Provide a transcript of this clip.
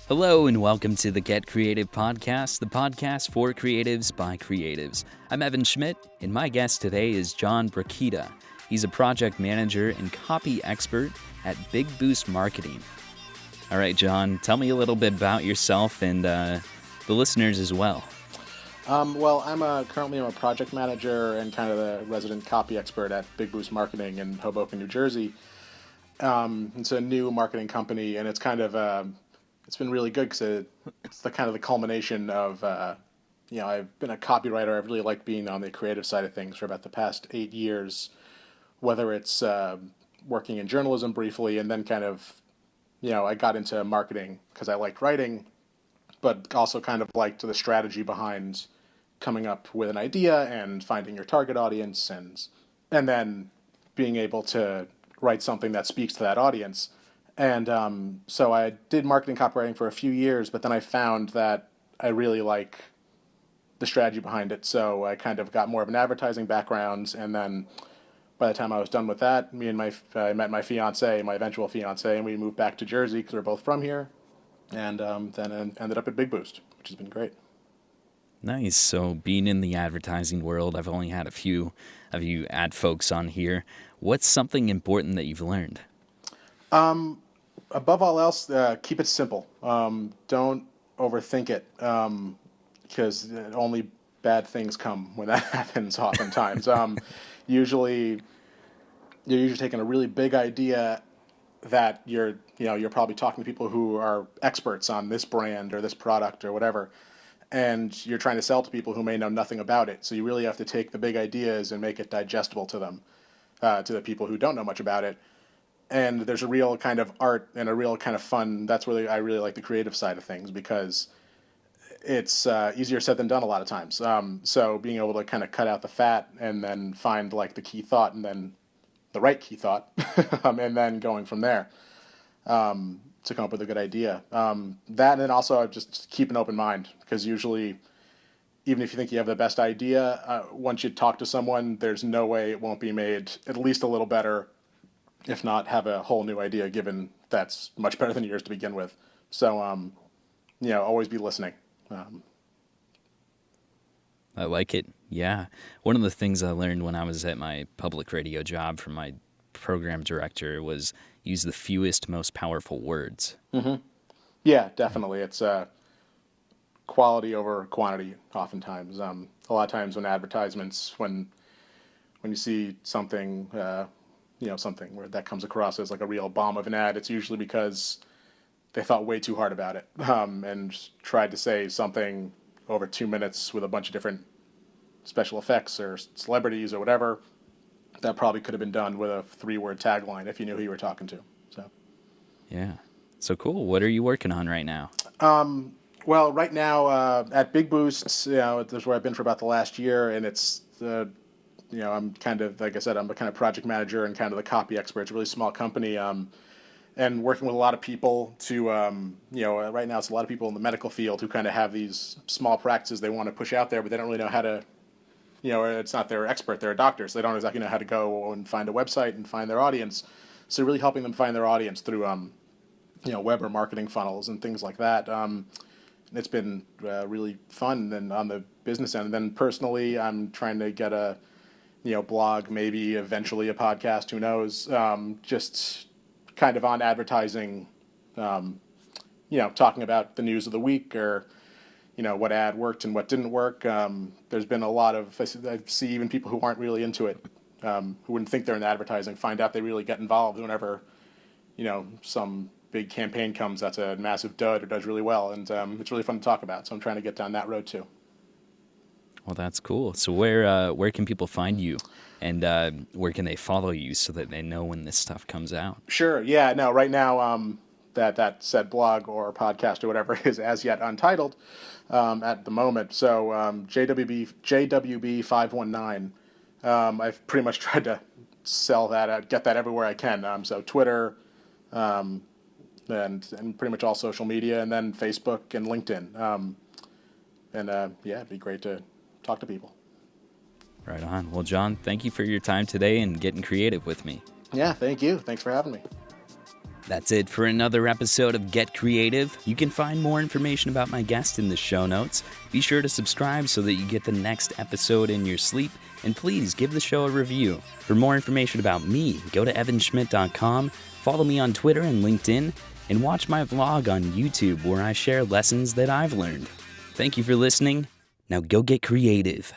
Hello and welcome to the Get Creative Podcast, the podcast for creatives by creatives. I'm Evan Schmidt, and my guest today is John Bracchitta. He's a project manager and copy expert at Big Boost Marketing. All right, John, tell me a little bit about yourself and the listeners as well. I'm currently a project manager and kind of the resident copy expert at Big Boost Marketing in Hoboken, New Jersey. It's a new marketing company, and it's kind of it's been really good because it's the kind of the culmination of I've been a copywriter. I've really liked being on the creative side of things for about the past 8 years, whether it's working in journalism briefly, and then kind of I got into marketing because I liked writing, but also kind of liked the strategy behind coming up with an idea and finding your target audience and then being able to write something that speaks to that audience. And so I did marketing copywriting for a few years, but then I found that I really like the strategy behind it. So I kind of got more of an advertising background, and then by the time I was done with that, I met my fiance, my eventual fiance, and we moved back to Jersey because we're both from here, and then ended up at Big Boost, which has been great. Nice. So being in the advertising world, I've only had a few of you ad folks on here. What's something important that you've learned? Above all else, keep it simple. Don't overthink it, because only bad things come when that happens oftentimes. Usually, you're usually taking a really big idea that you're probably talking to people who are experts on this brand or this product or whatever, and you're trying to sell to people who may know nothing about it. So you really have to take the big ideas and make it digestible to them, to the people who don't know much about it. And there's a real kind of art and a real kind of fun. That's where I really like the creative side of things, because it's easier said than done a lot of times. So being able to kind of cut out the fat and then find like the key thought and then the right key thought, and then going from there to come up with a good idea. That, and then also just keep an open mind, because usually, even if you think you have the best idea, once you talk to someone, there's no way it won't be made at least a little better, if not have a whole new idea, given that's much better than yours to begin with. So, always be listening. I like it. Yeah. One of the things I learned when I was at my public radio job from my program director was use the fewest, most powerful words. Mm-hmm. Yeah, definitely. It's quality over quantity oftentimes. A lot of times when advertisements, when you see something, something where that comes across as like a real bomb of an ad, it's usually because they thought way too hard about it, and tried to say something over 2 minutes with a bunch of different special effects or celebrities or whatever that probably could have been done with a 3-word tagline if you knew who you were talking to. So, yeah. So cool. What are you working on right now? Well, right now at Big Boost, that's where I've been for about the last year, and it's I'm kind of, like I said, I'm a kind of project manager and kind of the copy expert. It's a really small company, and working with a lot of people to, right now it's a lot of people in the medical field who kind of have these small practices they want to push out there, but they don't really know how to, it's not their expert, they're a doctor, so they don't exactly know how to go and find a website and find their audience. So really helping them find their audience through, web or marketing funnels and things like that. It's been really fun and on the business end. And then personally, I'm trying to get a, blog, maybe eventually a podcast, who knows, just kind of on advertising, talking about the news of the week, or, what ad worked and what didn't work. There's been a lot of, I see even people who aren't really into it, who wouldn't think they're in advertising, find out they really get involved whenever, some big campaign comes that's a massive dud or does really well. And it's really fun to talk about. So I'm trying to get down that road too. Well, that's cool. So where can people find you, and where can they follow you so that they know when this stuff comes out? Sure. Yeah. No. Right now, that said blog or podcast or whatever is as yet untitled at the moment. So JWB 519. I've pretty much tried to sell that out, get that everywhere I can. So Twitter, and pretty much all social media, and then Facebook and LinkedIn. It'd be great to talk to people. Right on. Well, John, thank you for your time today and getting creative with me. Yeah, thank you. Thanks for having me. That's it for another episode of Get Creative. You can find more information about my guest in the show notes. Be sure to subscribe so that you get the next episode in your sleep, and please give the show a review. For more information about me, go to evanschmidt.com, follow me on Twitter and LinkedIn, and watch my vlog on YouTube where I share lessons that I've learned. Thank you for listening. Now go get creative.